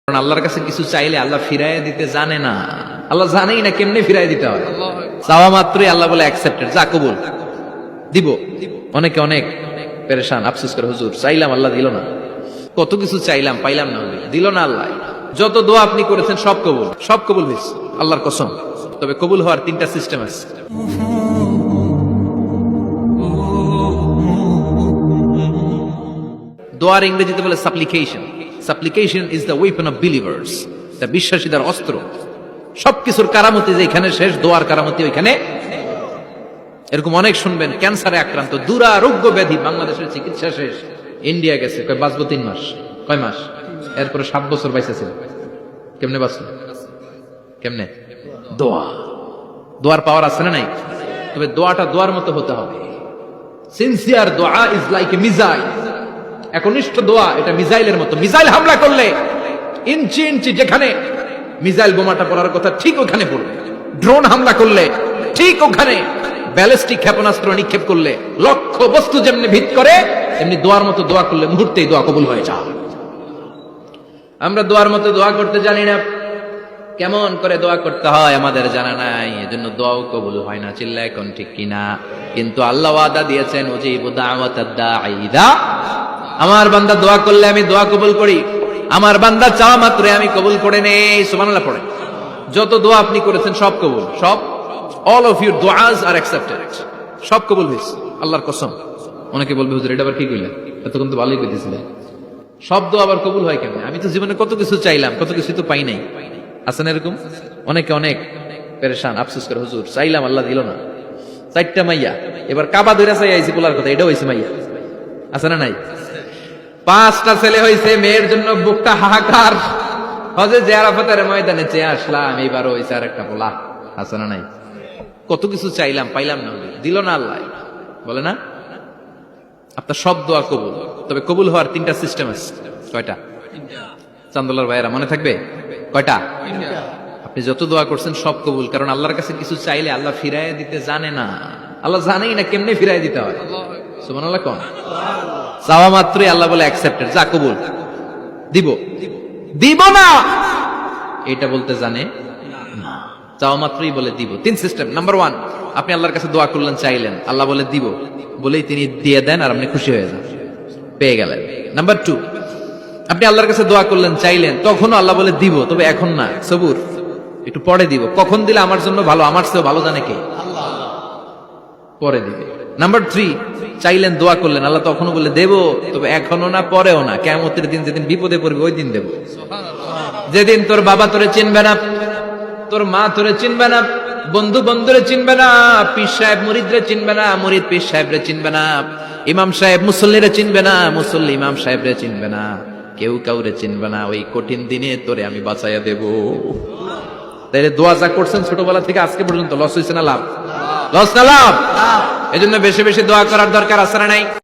কারণ আল্লাহর কাছে কিছু চাইলে আল্লাহ ফিরাইয়া দিতে জানে না, আল্লাহ জানেই না কেমনে ফিরাই দিতে হয়। চাওয়া মাত্রই আল্লাহ বলে অ্যাকসেপ্টেড, যা কবুল, দিব। অনেকে অনেক পেরেশান, আফসোস করে হুজুর চাইলাম আল্লাহ দিল না, কত কিছু চাইলাম পাইলাম না, দিল না আল্লাহ। যত দোয়া আপনি করেছেন সব কবুল, সব কবুল হয়েছে আল্লাহর কসম। তবে কবুল হওয়ার তিনটা সিস্টেম আছে। দোয়ার ইংরেজিতে বলে সাপ্লিকেশন। সাপ্লিকেশন is the weapon of believers, তা বিশ্বাসীদের অস্ত্র। সবকিছুর কারামতি যেখানে শেষ, দোয়ার কারামতি ওইখানে। এরকম অনেক শুনবেন, ক্যান্সারে আক্রান্ত, দুরারোগ্য ব্যাধি, বাংলাদেশের চিকিৎসা শেষ, ইন্ডিয়া গেছে, কয় বাঁচবো 3 মাস, কয় মাস, এরপরে 7 বছর বাইসেছিল। কেমনে বাঁচলো? কেমনে? দোয়া। দোয়ার পাওয়ার আছে না নাই? তবে দোয়াটা দোয়ার মতো হতে হবে। সিনসিয়ার দোয়া ইজ লাইক এ মিসাইল। একনিষ্ঠ দোয়া এটা মিসাইলের মতো। মিসাইল হামলা করলে ইঞ্চি ইঞ্চি যেখানে মিসাইল বোমাটা পড়ার কথা ঠিক ওখানে পড়বে। ড্রোন হামলা করলে ঠিক ওখানে, ব্যালিস্টিক ক্ষেপণাস্ত্র নিক্ষেপ করলে লক্ষ্য বস্তু যেমনি ভিত করে, এমনি দোয়ার মতো দোয়া করলে মুহূর্তেই দোয়া কবুল হয়ে যায়। আমরা দোয়ার মতো দোয়া করতে জানি না, কেমন করে দোয়া করতে হয় আমাদের জানা নাই, এজন্য দোয়াও কবুল হয় না। চিল্লায় কোন ঠিক কিনা? কিন্তু আল্লাহ ওয়াদা দিয়েছেন, উজিবু দাওয়াতাদ দাঈ ইযা, আমার বান্দা দোয়া করলে আমি দোয়া কবুল করি, আমার বান্দা চাওয়া মাত্রই আমি কবুল করে নেই। সুবহানাল্লাহ পড়ে। যত দোয়া আপনি করেছেন সব কবুল, সব। অল অফ ইউর দোয়াস আর অ্যাকসেপ্টেড, সব কবুল হয়েছে আল্লাহর কসম। অনেকে বলবে হুজুর এটা আবার কি কইলেন, এতক্ষণ তো ভালোই কইতেছিলেন, সব দোয়া আবার কবুল হয় কেমনে? আমি তো জীবনে কত কিছু চাইলাম, কত কিছু তো পাই নাই। আছেন এরকম অনেকে অনেক পেরেশান, আফসোস করে হুজুর চাইলাম আল্লাহ দিল না। 4টা মাইয়া, এবার কাবা ধরে চাই আইছি পোলার কথা, এটাও হয়েছে মাইয়া। আছে না নাই? 5টা ছেলে হয়েছে, মেয়ের জন্য বুকটা হাহাকার। হজে যে আরাফাতের ময়দানে চেয়ে আসলাম, এইবারও হয়েছে আর একটা পোলা। আছে না নাই? কত কিছু চাইলাম পাইলাম না, দিল না আল্লাহ। বলে না আপনার সব দোয়া কবুল, তবে কবুল হওয়ার 3টা সিস্টেম আছে। কয়টা? চান্দুলার ভাইয়েরা মনে থাকবে কয়টা? আপনি যত দোয়া করছেন সব কবুল, কারণ আল্লাহর কাছে কিছু চাইলে আল্লাহ ফিরাইয়া দিতে জানে না, আল্লাহ জানেই না কেমনে ফিরাই দিতে হয়। সুবহানাল্লাহ কোন? চাওয়া মাত্রই আল্লাহ বলে অ্যাকসেপ্টেড, যা কবুল, দিব। দিব না এটা বলতে জানে না, চাওয়া মাত্রই বলে দিব। 3 সিস্টেম। নাম্বার 1, আপনি আল্লাহর কাছে দোয়া করলেন, চাইলেন, আল্লাহ বলে দিব, বলেই তিনি দিয়ে দেন আর আপনি খুশি হয়ে যান, পেয়ে গেলেন। নাম্বার 2, আপনি আল্লাহর কাছে দোয়া করলেন, চাইলেন, তখনও আল্লাহ বলে দিব, তবে এখন না, সবুর, একটু পরে দিব। কখন দিলে আমার জন্য ভালো, আমার চেয়েও ভালো জানে কে? আল্লাহ, পরে দিবে। নাম্বার 3, চাইলেন, দোয়া করলেন, আল্লাহ তখনও বলে দেব, তবে এখনো না, পরেও না, কিয়ামতের দিন যেদিন বিপদে পড়বে ওই দিন দেব। যেদিন তোর বাবা তোরে চিনবে না, তোর মা তোরে চিনবে না, বন্ধু বন্ধুরে চিনবে না, পীর সাহেব মুরিদরে চিনবে না, মুরিদ পীর সাহেবরে চিনবে না, ইমাম সাহেব মুসল্লিরে চিনবে না, মুসল্লি ইমাম সাহেবরে চিনবে না, কেউ কাউরে চিনবে না। ওই কঠিন দিনে তোরে আমি বাঁচাইয়া দেব। তাইলে দোয়া যা করছেন ছোটবেলা থেকে আজকে পর্যন্ত, লস হয়েছে না লাভ? লস না লাভ? এজন্য বেশি বেশি দোয়া করার দরকার আছে না নাই?